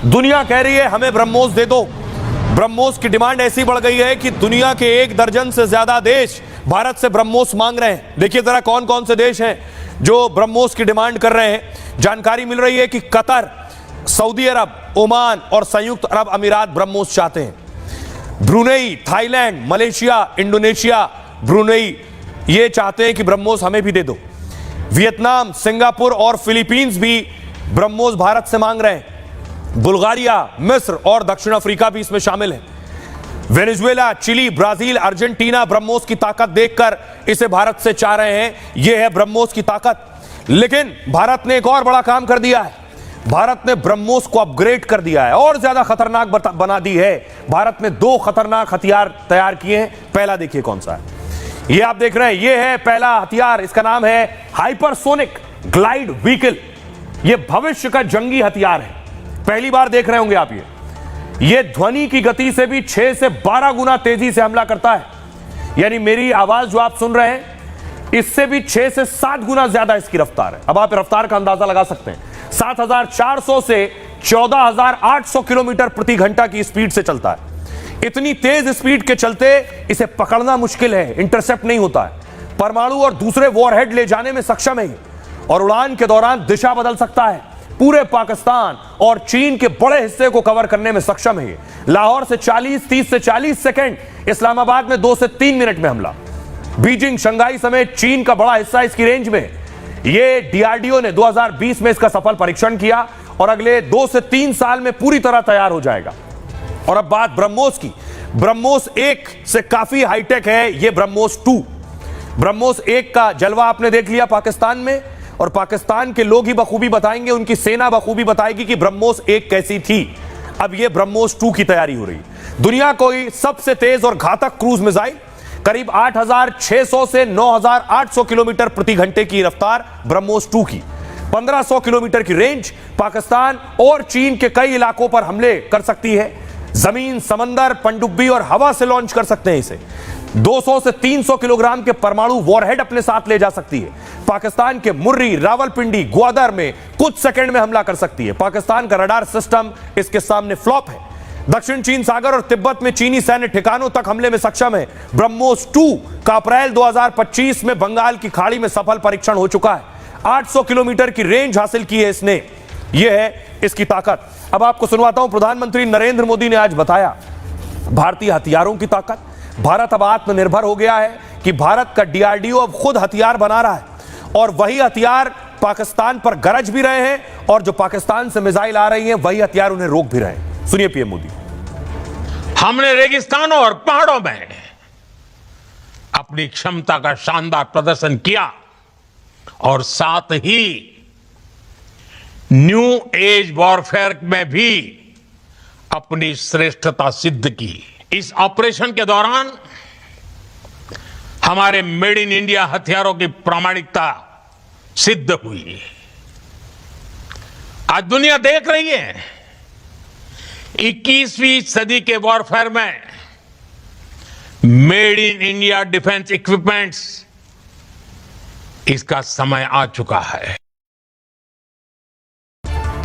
दुनिया कह रही है हमें ब्रह्मोस दे दो। ब्रह्मोस की डिमांड ऐसी बढ़ गई है कि दुनिया के 1 दर्जन से ज्यादा देश भारत से ब्रह्मोस मांग रहे हैं। देखिए जरा कौन कौन से देश हैं जो ब्रह्मोस की डिमांड कर रहे हैं। जानकारी मिल रही है कि कतर, सऊदी अरब, ओमान और संयुक्त अरब अमीरात ब्रह्मोस चाहते हैं। Brunei, Thailand, Malaysia, Indonesia, Brunei ये चाहते हैं कि ब्रह्मोस हमें भी दे दो। वियतनाम, सिंगापुर और फिलीपींस भी ब्रह्मोस भारत से मांग रहे हैं। बुल्गारिया, मिस्र और दक्षिण अफ्रीका भी इसमें शामिल है। Venezuela, Chile, Brazil, Argentina BrahMos की ताकत देखकर इसे भारत से चाह रहे हैं। यह है ब्रह्मोस की ताकत। लेकिन भारत ने एक और बड़ा काम कर दिया है। भारत ने ब्रह्मोस को अपग्रेड कर दिया है और ज्यादा खतरनाक बना दी है। भारत ने 2 खतरनाक हथियार तैयार किए हैं। पहला देखिए कौन सा है, ये आप देख रहे हैं। ये है पहला हथियार, इसका नाम है हाइपरसोनिक ग्लाइड व्हीकल। ये भविष्य का जंगी हथियार है, पहली बार देख रहे होंगे आप। ये ध्वनि की गति से भी 6 से 12 गुना तेजी से हमला करता है। यानी मेरी आवाज जो आप सुन रहे हैं इससे भी 6 से 7 गुना ज्यादा इसकी रफ्तार है। अब आप रफ्तार का अंदाजा लगा सकते हैं। 7,400 से 14,800 किलोमीटर प्रति घंटा की स्पीड से चलता है। इतनी तेज स्पीड के चलते इसे पकड़ना मुश्किल है, इंटरसेप्ट नहीं होता है। परमाणु और दूसरे वॉरहेड ले जाने में सक्षम है और उड़ान के दौरान दिशा बदल सकता है। पूरे पाकिस्तान और चीन के बड़े हिस्से को कवर करने में सक्षम है। लाहौर से 30 से 40 सेकंड, इस्लामाबाद में 2 से 3 मिनट में हमला। बीजिंग, शंघाई समेत चीन का बड़ा हिस्सा इसकी रेंज में। यह डीआरडीओ ने 2020 में इसका सफल परीक्षण किया और अगले 2 से 3 साल में पूरी तरह तैयार हो जाएगा। और अब बात ब्रह्मोस की। ब्रह्मोस 1 से काफी हाईटेक है यह ब्रह्मोस 2। ब्रह्मोस 1 का जलवा आपने देख लिया पाकिस्तान में, और पाकिस्तान के लोग ही बखूबी बताएंगे, उनकी सेना बखूबी बताएगी कि ब्रह्मोस 1 कैसी थी। अब यह ब्रह्मोस 2 की तैयारी हो रही है। दुनिया को सबसे तेज और घातक क्रूज मिसाइल, करीब 8,600 से 9,800 किलोमीटर प्रति घंटे की रफ्तार ब्रह्मोस 2 की, 1,500 किलोमीटर की रेंज, पाकिस्तान और चीन के कई इलाकों पर हमले कर सकती है। जमीन, समंदर, पनडुब्बी और हवा से लॉन्च कर सकते हैं इसे। 200 से 300 किलोग्राम के परमाणु वॉरहेड अपने साथ ले जा सकती है। पाकिस्तान के मुर्री, रावलपिंडी, ग्वादर में कुछ सेकंड में हमला कर सकती है। पाकिस्तान का रडार सिस्टम इसके सामने फ्लॉप है। दक्षिण चीन सागर और तिब्बत में चीनी सैन्य ठिकानों तक हमले में सक्षम है। ब्रह्मोस 2 का अप्रैल 2025 में बंगाल की खाड़ी में सफल परीक्षण हो चुका है। 800 किलोमीटर की रेंज हासिल की है इसने। यह है इसकी ताकत। अब आपको सुनवाता हूं, प्रधानमंत्री नरेंद्र मोदी ने आज बताया भारतीय हथियारों की ताकत। भारत अब आत्मनिर्भर हो गया है कि भारत का डीआरडीओ अब खुद हथियार बना रहा है और वही हथियार पाकिस्तान पर गरज भी रहे हैं और जो पाकिस्तान से मिसाइल आ रही हैं वही हथियार उन्हें रोक भी रहे हैं। सुनिए पीएम मोदी। हमने रेगिस्तानों और पहाड़ों में अपनी क्षमता का शानदार प्रदर्शन किया और साथ ही न्यू एज वॉरफेयर में भी अपनी श्रेष्ठता सिद्ध की। इस ऑपरेशन के दौरान हमारे मेड इन इंडिया हथियारों की प्रामाणिकता सिद्ध हुई। आज दुनिया देख रही है 21वीं सदी के वॉरफेयर में made in India defence equipments, इसका समय आ चुका है।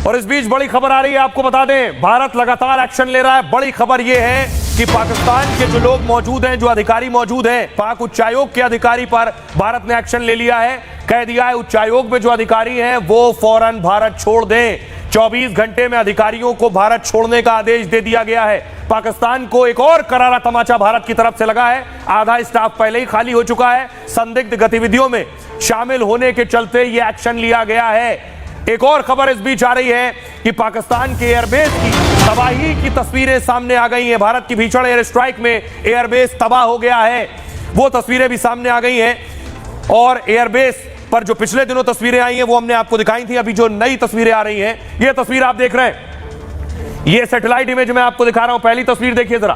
और इस बीच बड़ी खबर आ रही है, आपको बता दें भारत लगातार एक्शन ले रहा है। बड़ी खबर यह है कि पाकिस्तान के जो लोग मौजूद हैं, जो अधिकारी मौजूद हैं, पाक उच्चायोग के अधिकारी पर भारत ने एक्शन ले लिया है। कह दिया है उच्चायोग में जो अधिकारी हैं वो फौरन भारत छोड़ दें। 24 घंटे में अधिकारियों को भारत छोड़ने का आदेश दे दिया गया है। पाकिस्तान को एक और करारा तमाचा भारत की तरफ से लगा है। आधा स्टाफ पहले ही खाली हो चुका है। संदिग्ध गतिविधियों में शामिल होने के चलते यह एक्शन लिया गया है। एक और खबर इस बीच आ रही है कि पाकिस्तान के एयरबेस की तबाही की तस्वीरें सामने आ गई हैं। भारत की भीषण एयर स्ट्राइक में एयरबेस तबाह हो गया है, वो तस्वीरें भी सामने आ गई हैं। और एयरबेस पर जो पिछले दिनों तस्वीरें आई हैं वो हमने आपको दिखाई थी। अभी जो नई तस्वीरें आ रही हैं, ये तस्वीर आप देख रहे हैं, ये सैटेलाइट इमेज मैं आपको दिखा रहा हूं। पहली तस्वीर देखिए जरा,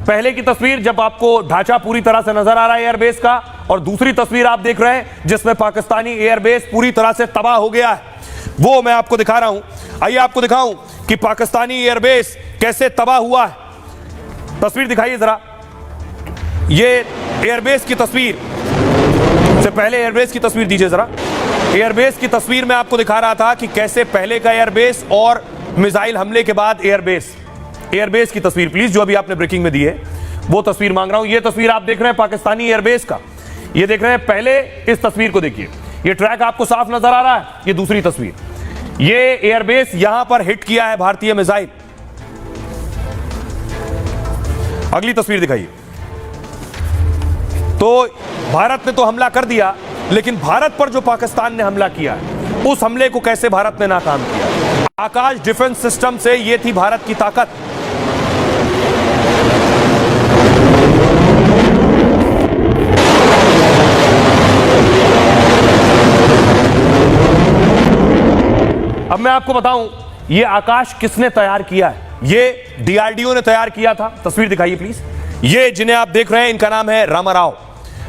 पहले की तस्वीर जब आपको ढांचा पूरी तरह से नजर आ रहा है एयरबेस का, और दूसरी तस्वीर आप देख रहे हैं जिसमें पाकिस्तानी एयरबेस पूरी तरह से तबाह हो गया है, वो मैं आपको दिखा रहा हूं। आइए आपको दिखाऊं कि पाकिस्तानी एयरबेस कैसे तबाह हुआ है। तस्वीर दिखाइए जरा, ये एयरबेस की तस्वीर से पहले एयरबेस की तस्वीर दीजिए जरा। एयरबेस की तस्वीर में आपको दिखा रहा था कि कैसे पहले का एयरबेस और मिसाइल हमले के बाद एयरबेस की तस्वीर प्लीज, जो अभी आपने ब्रेकिंग में दी है वो तस्वीर मांग रहा हूं। ये तस्वीर आप देख रहे हैं पाकिस्तानी एयरबेस का, ये देख रहे हैं। पहले इस तस्वीर को देखिए, ये ट्रैक आपको साफ नजर आ रहा है। ये दूसरी तस्वीर, ये एयरबेस यहां पर हिट किया है भारतीय मिसाइल। अगली तस्वीर दिखाइए। तो भारत ने तो हमला कर दिया, लेकिन भारत पर जो पाकिस्तान ने हमला किया उस हमले को कैसे भारत ने नाकाम किया। आकाश डिफेंस सिस्टम से ये थी भारत की ताकत। अब मैं आपको बताऊं ये आकाश किसने तैयार किया है। ये डीआरडीओ ने तैयार किया था। तस्वीर दिखाइए प्लीज। ये जिन्हें आप देख रहे हैं इनका नाम है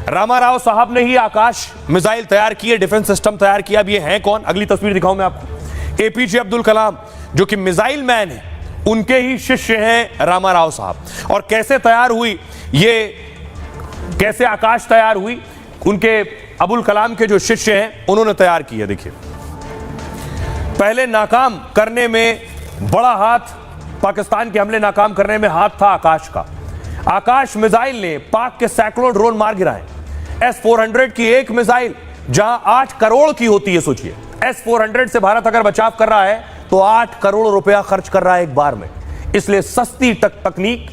रामाराव साहब ने ही आकाश मिसाइल तैयार किए, डिफेंस सिस्टम तैयार किया। अब ये हैं कौन, अगली तस्वीर दिखाऊं मैं आपको। एपीजे अब्दुल कलाम जो कि मिसाइल मैन है, उनके ही शिष्य हैं रामाराव साहब। और कैसे तैयार हुई ये, कैसे आकाश तैयार हुई, उनके अबुल कलाम के जो शिष्य हैं उन्होंने तैयार किया। देखिए, पहले नाकाम करने में बड़ा हाथ, पाकिस्तान के हमले नाकाम करने में हाथ था आकाश का। आकाश मिसाइल ने पाक के सैकड़ों ड्रोन मार गिराए। S-400 की एक मिसाइल जहां 8 करोड़ की होती है, सोचिए S-400 से भारत अगर बचाव कर रहा है तो 8 करोड़ रुपया खर्च कर रहा है एक बार में। इसलिए सस्ती तकनीक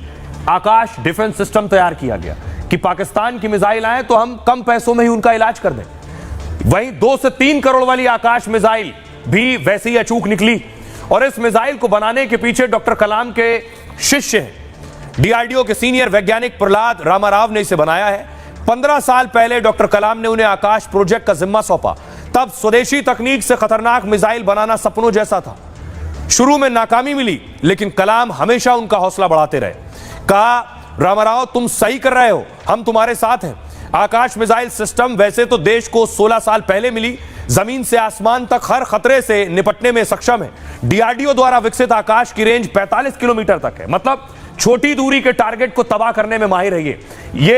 आकाश डिफेंस सिस्टम तैयार किया गया कि पाकिस्तान की मिसाइल आए तो हम कम पैसों में ही उनका इलाज कर दें। वहीं 2 से 3 करोड़ वाली आकाश मिसाइल भी वैसे ही अचूक निकली। और इस मिसाइल को बनाने के पीछे डॉक्टर कलाम के शिष्य हैं, डीआरडीओ के सीनियर वैज्ञानिक प्रहलाद रामाराव ने इसे बनाया है। 15 साल पहले डॉक्टर कलाम ने उन्हें आकाश प्रोजेक्ट का जिम्मा सौंपा। तब स्वदेशी तकनीक से खतरनाक मिसाइल बनाना सपनों जैसा था। शुरू में नाकामी मिली, लेकिन कलाम हमेशा उनका हौसला बढ़ाते रहे। कहा, रामाराव तुम सही कर रहे हो, हम तुम्हारे साथ हैं। आकाश मिसाइल सिस्टम वैसे तो देश को 16 साल पहले मिली, जमीन से आसमान तक हर खतरे से निपटने में सक्षम है। डीआरडीओ द्वारा विकसित आकाश की रेंज 45 किलोमीटर तक है, मतलब छोटी दूरी के टारगेट को तबाह करने में माहिर है। ये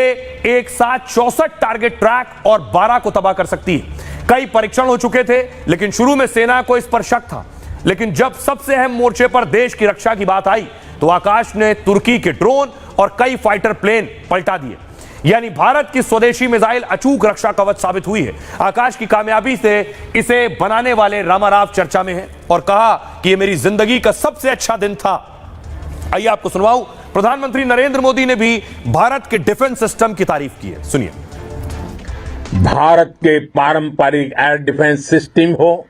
एक साथ 64 टारगेट ट्रैक और 12 को तबाह कर सकती है। कई परीक्षण हो चुके थे, लेकिन शुरू में सेना को इस पर शक था। लेकिन जब सबसे अहम मोर्चे पर देश की रक्षा की बात आई तो आकाश ने तुर्की के ड्रोन और कई फाइटर प्लेन पलटा दिए। यानी भारत की स्वदेशी मिसाइल अचूक रक्षा कवच साबित हुई है। आकाश की कामयाबी से इसे बनाने वाले रामाराव चर्चा में हैं और कहा कि यह मेरी जिंदगी का सबसे अच्छा दिन था। आइए आपको सुनवाऊं, प्रधानमंत्री नरेंद्र मोदी ने भी भारत के डिफेंस सिस्टम की तारीफ की है, सुनिए। भारत के पारंपरिक एयर डिफेंस सिस्टम हो,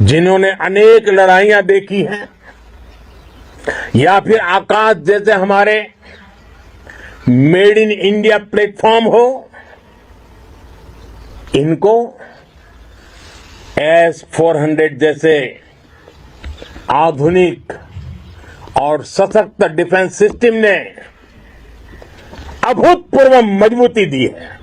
जिन्होंने अनेक लड़ाइयां देखी हैं, या फिर आकाश जैसे हमारे मेड इन इंडिया प्लेटफॉर्म हो, इनको S-400 जैसे आधुनिक और सशक्त डिफेंस सिस्टम ने अभूतपूर्व मजबूती दी है।